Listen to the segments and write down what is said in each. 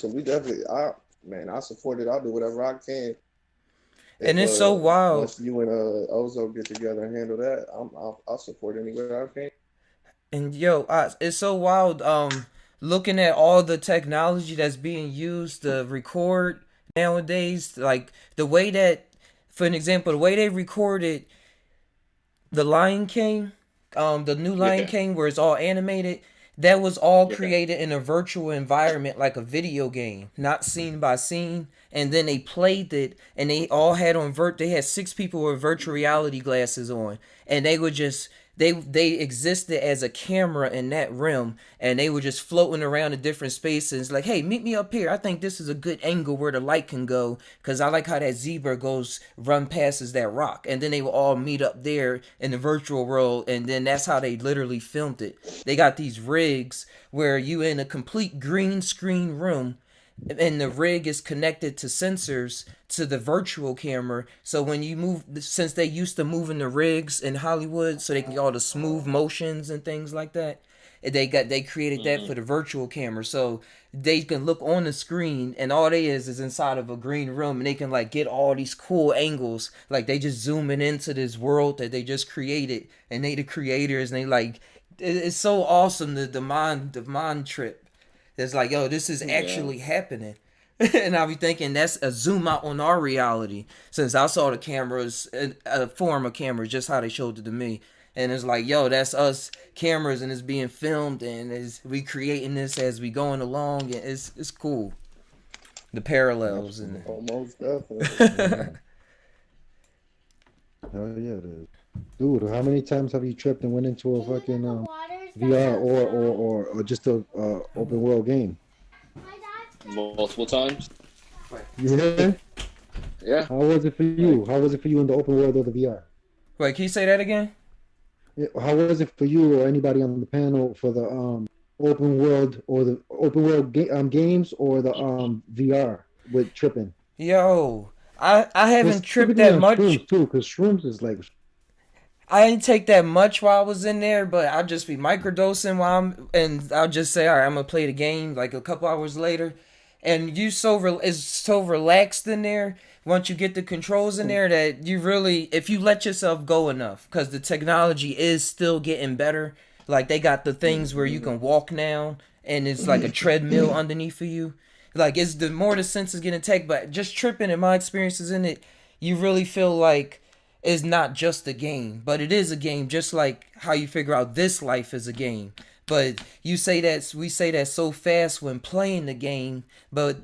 So we definitely, I support it. I'll do whatever I can. And If it's so wild. once you and Ozo get together and handle that, I'll support any way I can. And yo, it's so wild. Looking at all the technology that's being used to record nowadays, like the way that, for an example, the way they recorded the Lion King, the new Lion Yeah, King, where it's all animated. That was all yeah. created in a virtual environment, like a video game, not scene by scene. And then they played it, and they all had on They had six people with virtual reality glasses on, and they would just they existed as a camera in that realm, and they were just floating around in different spaces. Like, hey, meet me up here. I think this is a good angle where the light can go, because I like how that zebra goes run passes that rock. And then they will all meet up there in the virtual world, and then that's how they literally filmed it. They got these rigs where you in a complete green screen room, and the rig is connected to sensors to the virtual camera. So when you move, since they used to moving the rigs in Hollywood, so they can get all the smooth motions and things like that, they created that for the virtual camera. So they can look on the screen, and all they is inside of a green room, and they can like get all these cool angles. Like they just zooming into this world that they just created, and they the creators, and they like it's so awesome, the mind trip. It's like, yo, this is Yeah. actually happening. And I'll be thinking that's a zoom out on our reality. Since I saw the cameras, a form of cameras, just how they showed it to me. And it's like, yo, that's us cameras, and it's being filmed, and is we creating this as we going along, and it's cool. The parallels and Almost definitely. Yeah. Hell yeah, it is. Dude, how many times have you tripped and went into a Can you look at fucking the waters that VR have or just a open world game? my dad's Multiple times. Yeah. Yeah. How was it for you? How was it for you in the open world of the VR? wait, can you say that again? Yeah, how was it for you or anybody on the panel for the open world or the games or the VR with tripping? Yo, I haven't tripped Specifically that on much. shrooms too, because shrooms is like I didn't take that much while I was in there, but I'll just be microdosing while and I'll just say, all right, I'm gonna play the game like a couple hours later, and it's so relaxed in there. Once you get the controls in there, that you really, if you let yourself go enough, because the technology is still getting better. Like they got the things where you can walk now, and it's like a treadmill underneath of you. Like it's the more the senses get intact, but just tripping in my experiences in it, you really feel like is not just a game, but it is a game, just like how you figure out this life is a game. But we say that so fast when playing the game, but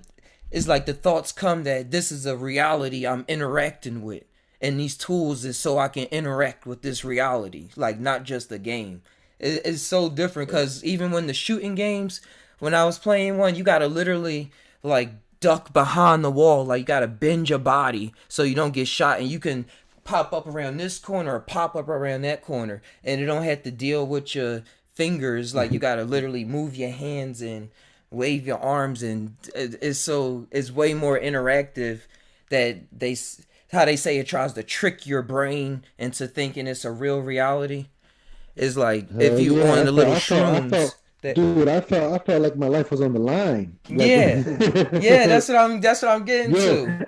it's like the thoughts come that this is a reality I'm interacting with. And these tools is so I can interact with this reality, like not just a game. It's so different because even when the shooting games, when I was playing one, you gotta literally like duck behind the wall, like you gotta bend your body so you don't get shot, and you can pop up around this corner or pop up around that corner, and you don't have to deal with your fingers. Like you gotta literally move your hands and wave your arms, and it's way more interactive. That how they say it tries to trick your brain into thinking it's a real reality. It's like if hell you yeah. on the little shrooms that Dude, I felt like my life was on the line. Like, yeah, yeah, that's what I'm getting yo, to.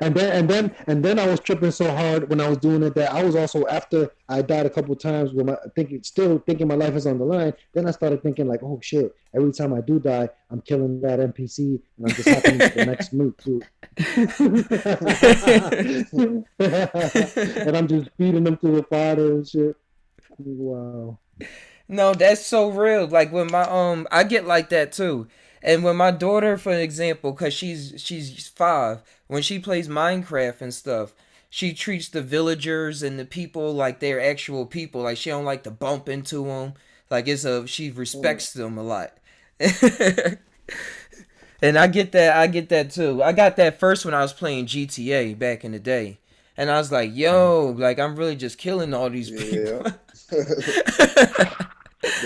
and then I was tripping so hard when I was doing it that I was also after I died a couple times with my still thinking my life is on the line. Then I started thinking like, oh shit! Every time I do die, I'm killing that NPC, and I'm just happening to the next move too. And I'm just feeding them to the fire and shit. Wow. No, that's so real. Like when my I get like that too. And when my daughter, for example, cause she's 5, when she plays Minecraft and stuff, she treats the villagers and the people like they're actual people. Like she don't like to bump into them. Like she respects them a lot. And I get that. I get that too. I got that first when I was playing GTA back in the day, and I was like, "Yo, like I'm really just killing all these Yeah. people."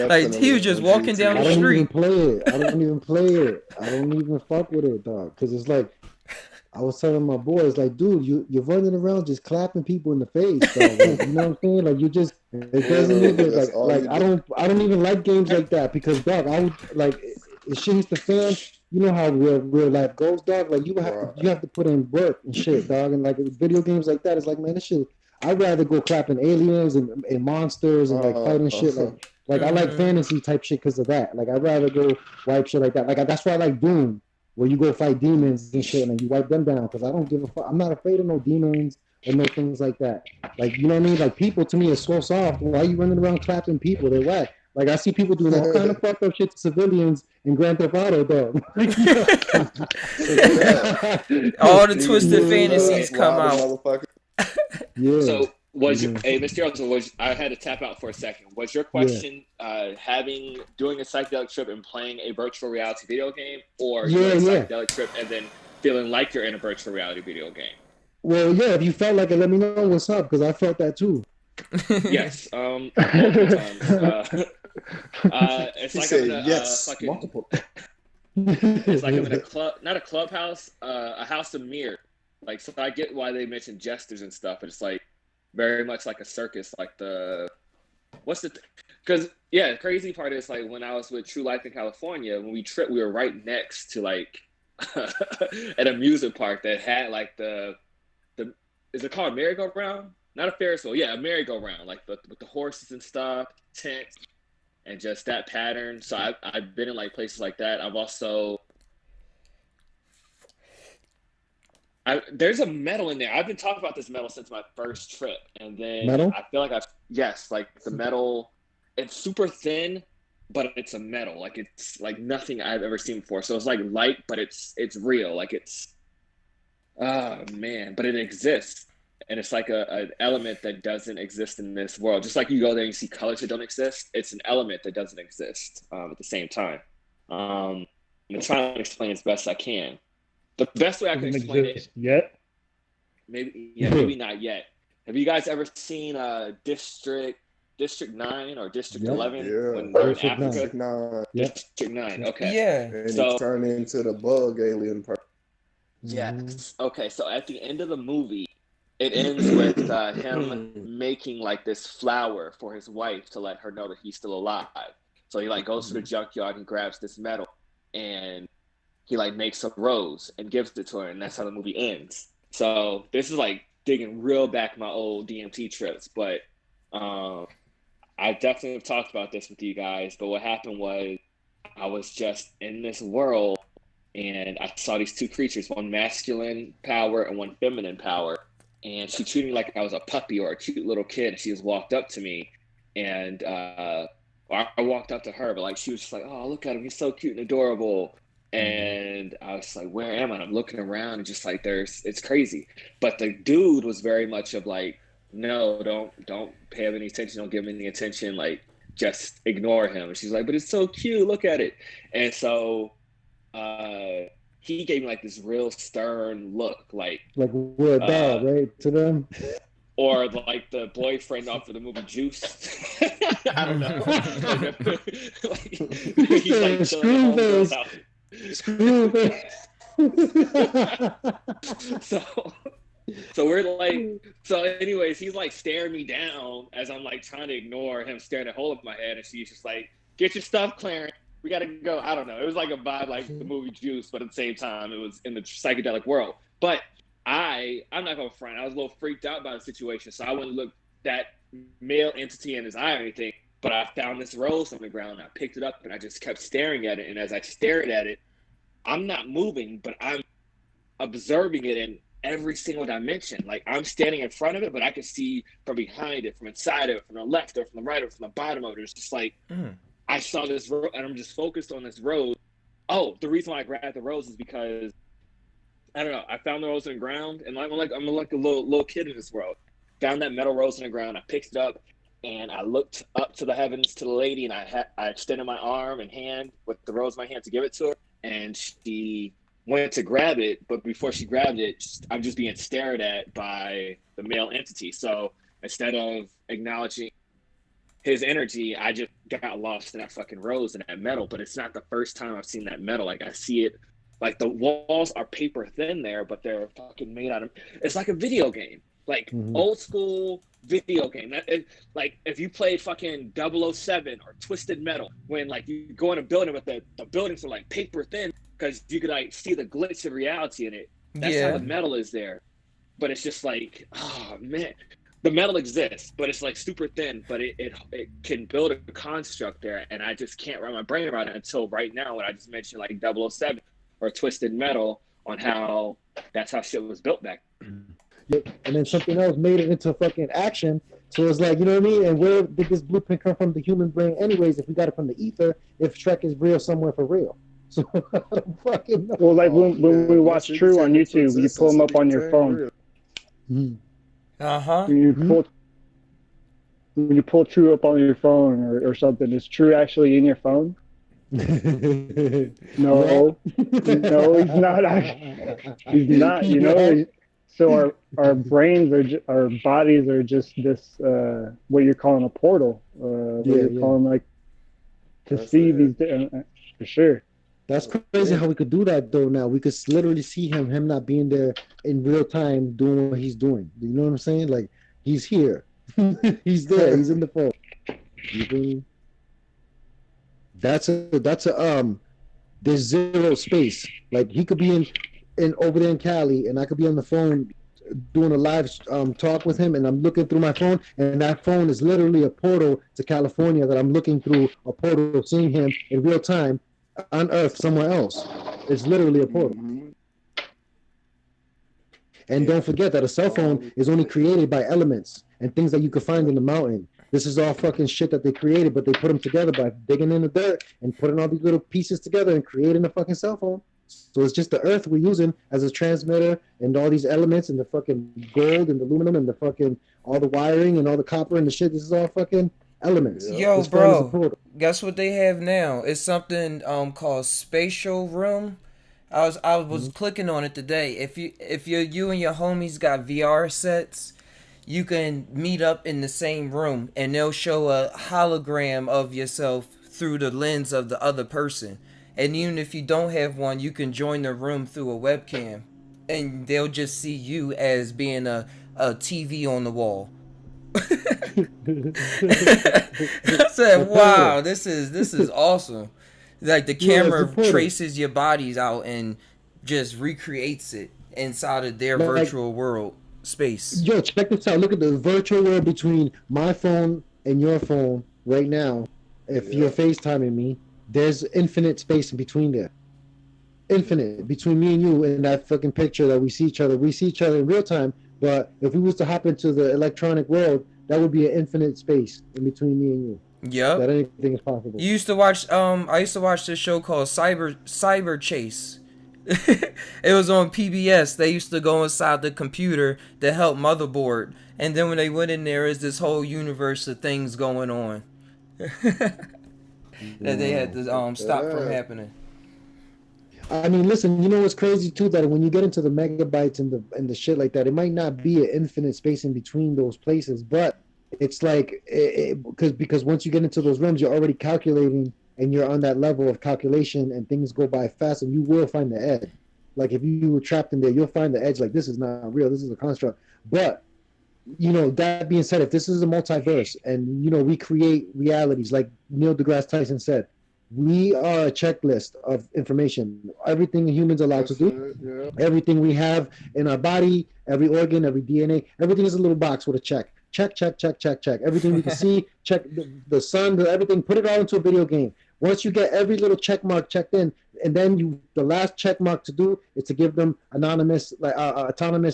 Like he Definitely was just on walking down I the GTA. don't even street. play it. I don't even play it. I don't even fuck with it, dog. Because it's like I was telling my boys, like, dude, you're running around just clapping people in the face, dog. Like, you know what I'm saying? Like, you just it doesn't Literally, even that's all like you do. I don't even like games like that because, dog, I would like it shits the fan. you know how real life goes, dog. Like Right. you have to put in work and shit, dog. And like video games like that, it's like, man, this shit. I'd rather go clapping aliens and monsters and like fighting shit. Like I like fantasy type shit because of that. Like I'd rather go wipe shit like that. Like that's why I like Doom, where you go fight demons and shit and you wipe them down. Because I don't give a fuck. I'm not afraid of no demons and no things like that. Like, you know what I mean? Like people to me is so soft. Why are you running around clapping people? They're whack. Like I see people doing all kind of fucked up shit to civilians in Grand Theft Auto, dog. All the twisted fantasies come out. Yeah. So hey, Mr. Ozo, I had to tap out for a second. Was your question doing a psychedelic trip and playing a virtual reality video game, or doing a psychedelic trip and then feeling like you're in a virtual reality video game? Well, yeah, if you felt like it, let me know what's up, because I felt that too. Yes, multiple times. It's like I'm in a multiple. It's like I'm in a club, not a clubhouse, a house of mirrors. Like, so I get why they mention jesters and stuff, but it's like very much like a circus. Like because the crazy part is like when I was with True Life in California, when we tripped, we were right next to like an amusement park that had like the is it called merry-go-round? Not a Ferris wheel, a merry-go-round, like with the horses and stuff, tents, and just that pattern. So I've been in like places like that. I've also there's a metal in there. I've been talking about this metal since my first trip, and then metal? I feel like like the metal. It's super thin, but it's a metal. Like it's like nothing I've ever seen before. So it's like light, but it's real. Like it's man, but it exists, and it's like an element that doesn't exist in this world. Just like you go there and you see colors that don't exist, it's an element that doesn't exist at the same time. I'm trying to explain as best I can. The best way I can explain it yet. Maybe not yet. Have you guys ever seen District 9 or District 11? Yeah, when they're in Africa? District 9. District 9. Okay. Yeah. And So he turned into the bug alien person. Yes. Okay. So at the end of the movie, it ends with him making like this flower for his wife to let her know that he's still alive. So he like goes to the junkyard and grabs this metal, and he like makes a rose and gives it to her, and that's how the movie ends. So this is like digging real back my old DMT trips, but I definitely have talked about this with you guys. But what happened was I was just in this world, and I saw these two creatures, one masculine power and one feminine power, and she treated me like I was a puppy or a cute little kid. And she just walked up to me, and I walked up to her, but like she was just like, "Oh, look at him, he's so cute and adorable." And I was like, where am I? And I'm looking around and just like it's crazy. But the dude was very much of like, no, don't pay him any attention, don't give him any attention, like just ignore him. And she's like, but it's so cute, look at it. And so he gave me like this real stern look, like we're a dog, right? To them. Or like the boyfriend off of the movie Juice. I don't know. He's like chilling at home house. Screw so we're like, so anyways, he's like staring me down as I'm like trying to ignore him staring a hole up my head, and she's just like, get your stuff, Clarence, we gotta go. I don't know, it was like a vibe like the movie Juice, but at the same time it was in the psychedelic world. But I'm not gonna front, I was a little freaked out by the situation, so I wouldn't look that male entity in his eye or anything. But I found this rose on the ground, and I picked it up, and I just kept staring at it. And as I stared at it, I'm not moving, but I'm observing it in every single dimension. Like I'm standing in front of it, but I can see from behind it, from inside of it, from the left or from the right or from the bottom of it. It's just like I saw this rose, and I'm just focused on this rose. Oh, the reason why I grabbed the rose is because I don't know. I found the rose in the ground, and I'm like a little kid in this world. Found that metal rose in the ground. I picked it up. And I looked up to the heavens to the lady, and I extended my arm and hand with the rose in my hand to give it to her. And she went to grab it, but before she grabbed it, I'm just being stared at by the male entity. So instead of acknowledging his energy, I just got lost in that fucking rose and that metal. But it's not the first time I've seen that metal. Like I see it, like the walls are paper thin there, but they're fucking made out of. It's like a video game. like old school video game. Like if you played fucking 007 or Twisted Metal, when like you go in a building but the buildings are like paper thin because you could like see the glitch of reality in it. That's how the metal is there. But it's just like, oh man, the metal exists, but it's like super thin, but it can build a construct there, and I just can't wrap my brain around it until right now when I just mentioned like 007 or Twisted Metal on how that's how shit was built back. And then something else made it into fucking action. So it's like, you know what I mean? And where did this blueprint come from the human brain anyways, if we got it from the ether, if Shrek is real somewhere for real? So I don't fucking know. Well, like when we watch True on YouTube, you pull them up on your phone. Uh-huh. When you pull True up on your phone or something, is True actually in your phone? No, he's not. He's not. You know. So our brains our bodies are just this what you're calling a portal. Calling like to see these for sure. That's crazy how we could do that though. Now we could literally see him not being there in real time doing what he's doing. You know what I'm saying? Like he's here, he's there, he's in the phone. That's a there's zero space. Like he could be in over there in Cali, and I could be on the phone doing a live talk with him, and I'm looking through my phone, and that phone is literally a portal to California that I'm looking through a portal, seeing him in real time on Earth somewhere else. It's literally a portal. And don't forget that a cell phone is only created by elements and things that you could find in the mountain. This is all fucking shit that they created, but they put them together by digging in the dirt and putting all these little pieces together and creating a fucking cell phone. So it's just the earth we're using as a transmitter and all these elements and the fucking gold and the aluminum and the fucking all the wiring and all the copper and the shit. This is all fucking elements. Yo, bro, guess what they have now? It's something called spatial room. I was clicking on it today. If you and your homies got VR sets, you can meet up in the same room and they'll show a hologram of yourself through the lens of the other person. And even if you don't have one, you can join the room through a webcam, and they'll just see you as being a TV on the wall. I said, "Wow, this is awesome!" Like the camera traces your bodies out and just recreates it inside of their virtual world space. Yo, check this out. Look at the virtual world between my phone and your phone right now. If you're FaceTiming me. There's infinite space in between there. Infinite between me and you in that fucking picture that we see each other. We see each other in real time, but if we was to hop into the electronic world, that would be an infinite space in between me and you. Yep. That anything is possible. You used to watch I used to watch this show called Cyber Chase. It was on PBS. They used to go inside the computer to help motherboard, and then when they went in there is this whole universe of things going on. That they had to stop from happening. I mean, listen, you know what's crazy too? That when you get into the megabytes and the shit like that, it might not be an infinite space in between those places, but it's like because once you get into those rooms, you're already calculating, and you're on that level of calculation, and things go by fast, and you will find the edge. Like if you were trapped in there, you'll find the edge. Like this is not real. This is a construct. But you know, that being said, if this is a multiverse and, you know, we create realities, like Neil deGrasse Tyson said, we are a checklist of information. Everything humans are allowed to do, everything we have in our body, every organ, every DNA, everything is a little box with a check. Check, check, check, check, check. Everything we can see, check the sun, everything, put it all into a video game. Once you get every little check mark checked in, and then the last check mark to do is to give them autonomous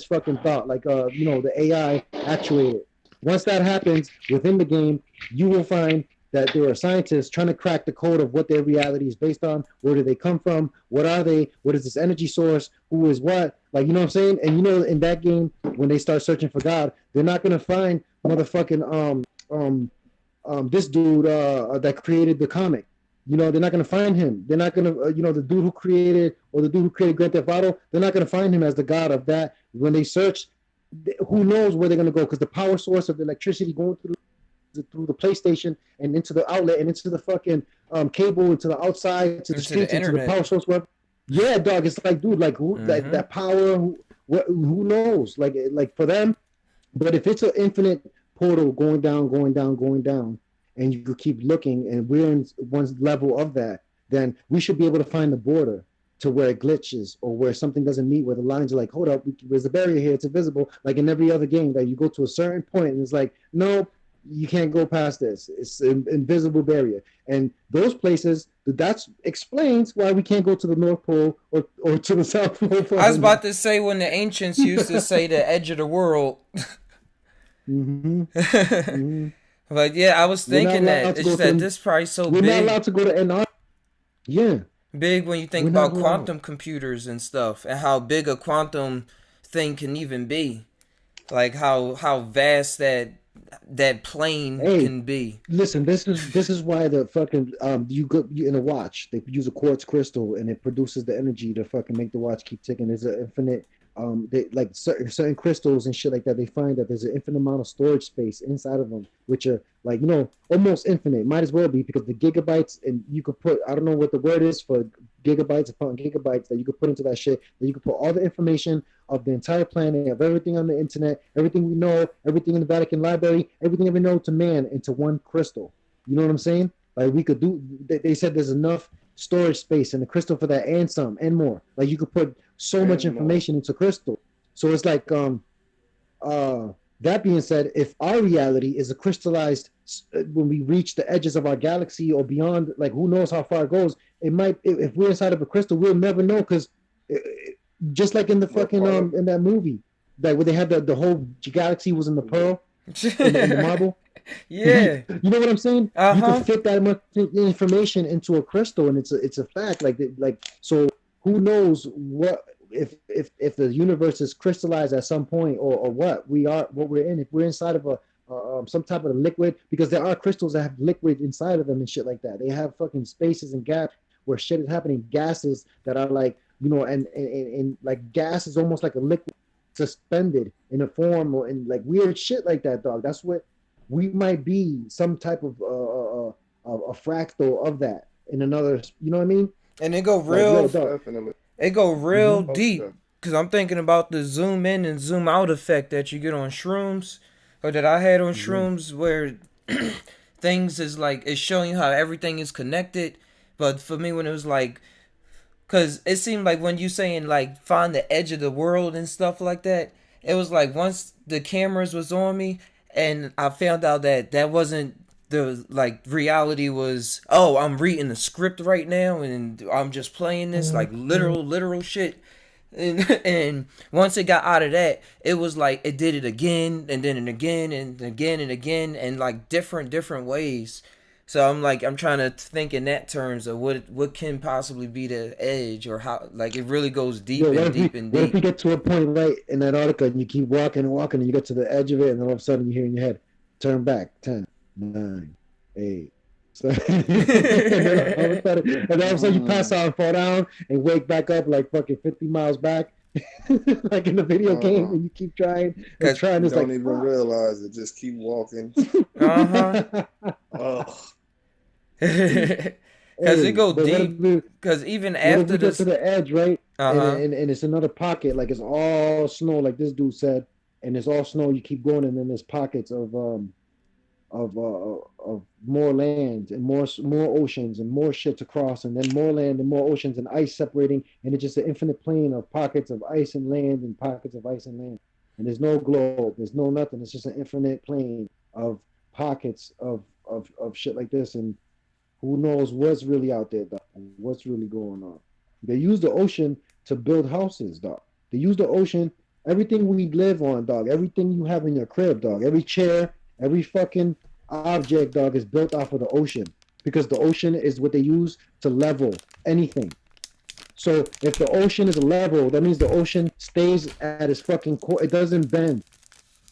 fucking thought, like you know, the AI actuated. Once that happens within the game, you will find that there are scientists trying to crack the code of what their reality is based on. Where do they come from? What are they? What is this energy source? Who is what? Like, you know what I'm saying? And you know, in that game, when they start searching for God, they're not gonna find motherfucking this dude that created the comic. You know, they're not going to find him. They're not going to, you know, the dude who created Grand Theft Auto, they're not going to find him as the god of that. When they search, who knows where they're going to go, because the power source of the electricity going through the PlayStation and into the outlet and into the fucking cable, into the outside, to the streets, into the power source. Yeah, dog, it's like, dude, like who, that power, who knows? Like for them, But if it's an infinite portal going down, going down, going down, and you could keep looking, and we're in one level of that, then we should be able to find the border to where it glitches or where something doesn't meet, where the lines are like, hold up, there's a barrier here, it's invisible. Like in every other game, that you go to a certain point and it's like, no, you can't go past this. It's an invisible barrier. And those places, that explains why we can't go to the North Pole or to the South Pole. I was about to say when the ancients used to say the edge of the world. Mm-hmm. Mm-hmm. But yeah, I was thinking that it's just that this probably so we're big. We're not allowed to go to Antarctica. Yeah. Big when you think about quantum computers and stuff, and how big a quantum thing can even be. Like how vast that plane can be. Listen, this is why the fucking you in a watch, they use a quartz crystal and it produces the energy to fucking make the watch keep ticking. There's an infinite they like certain crystals and shit like that. They find that there's an infinite amount of storage space inside of them, which are like, you know, almost infinite. Might as well be, because the gigabytes, and you could put, I don't know what the word is for gigabytes upon gigabytes that you could put into that shit, that you could put all the information of the entire planet, of everything on the internet, everything we know, everything in the Vatican Library, everything ever known to man into one crystal. You know what I'm saying? Like we could do, they said there's enough storage space in the crystal for that and some and more. Like you could put so much information into crystal. So it's like that being said, if our reality is a crystallized, when we reach the edges of our galaxy or beyond, like who knows how far it goes, it might, if we're inside of a crystal, we'll never know, because just like in the fucking in that movie, like where they had the whole galaxy was in the pearl, in the marble. Yeah, you know what I'm saying? Uh-huh. You can fit that much information into a crystal, and it's a fact. Like so, who knows what if the universe is crystallized at some point, or what we're in. If we're inside of a some type of liquid, because there are crystals that have liquid inside of them and shit like that. They have fucking spaces and gaps where shit is happening. Gases that are like, you know, and like gas is almost like a liquid suspended in a form, or in like weird shit like that, dog. That's what we might be, some type of a fractal of that in another, you know what I mean? And it go real, definitely. It go real deep, because I'm thinking about the zoom in and zoom out effect that you get on shrooms, or that I had on shrooms, where things is like, it's showing you how everything is connected. But for me, when it was like, because it seemed like when you saying like find the edge of the world and stuff like that, it was like once the cameras was on me, and I found out that wasn't the, like, reality was, oh, I'm reading the script right now and I'm just playing this, like literal shit. And once it got out of that, it was like it did it again and then again and again and again, and like different ways. So I'm trying to think in that terms of what can possibly be the edge, or how, like, it really goes deep and deep. What if you get to a point right in that article and you keep walking and walking and you get to the edge of it, and then all of a sudden you hear in your head, turn back, 10, 9, 8. So, and then all of a sudden you pass out and fall down and wake back up like fucking 50 miles back. Like in the video game, and you keep trying and trying. It's don't like, even realize it. Just keep walking. Because it go deep. Because even after this, get to the edge, right? And it's another pocket, like it's all snow, like this dude said, and it's all snow. You keep going, and then there's pockets of more land and more oceans and more shit to cross, and then more land and more oceans and ice separating, and it's just an infinite plane of pockets of ice and land and pockets of ice and land, and there's no globe, there's no nothing. It's just an infinite plane of pockets of shit like this, and who knows what's really out there, dog, what's really going on. They use the ocean to build houses, dog. They use the ocean, everything we live on, dog, everything you have in your crib, dog, every chair, every fucking object, dog, is built off of the ocean, because the ocean is what they use to level anything. So if the ocean is level, that means the ocean stays at its fucking core. It doesn't bend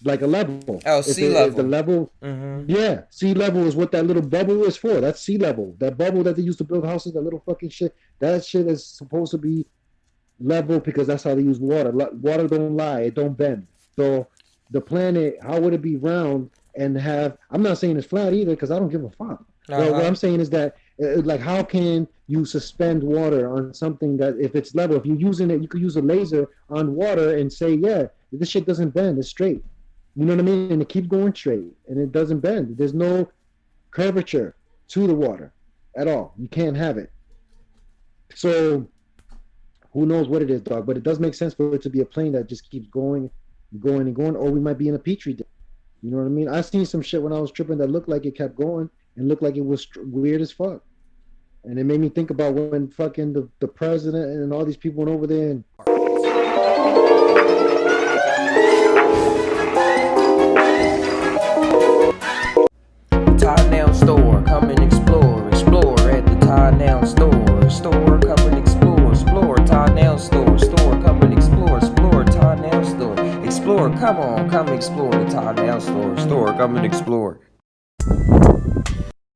like a level. Oh, sea level. If the level, yeah, sea level is what that little bubble is for. That's sea level. That bubble that they used to build houses, that little fucking shit, that shit is supposed to be level, because that's how they use water. Water don't lie. It don't bend. So the planet, how would it be round and have, I'm not saying it's flat either, because I don't give a fuck. But what I'm saying is that, like, how can you suspend water on something that, if it's level, if you're using it, you could use a laser on water and say, yeah, this shit doesn't bend, it's straight. You know what I mean? And it keeps going straight, and it doesn't bend. There's no curvature to the water at all. You can't have it. So who knows what it is, dog? But it does make sense for it to be a plane that just keeps going, going and going. Or we might be in a petri dish. You know what I mean? I seen some shit when I was tripping that looked like it kept going and looked like it was weird as fuck. And it made me think about when fucking the president and all these people went over there and Tainow store, come and explore at the Tainow store, come and explore, Tainow store, come and explore, Tainow store, come on, come explore the Tainow store, come and explore.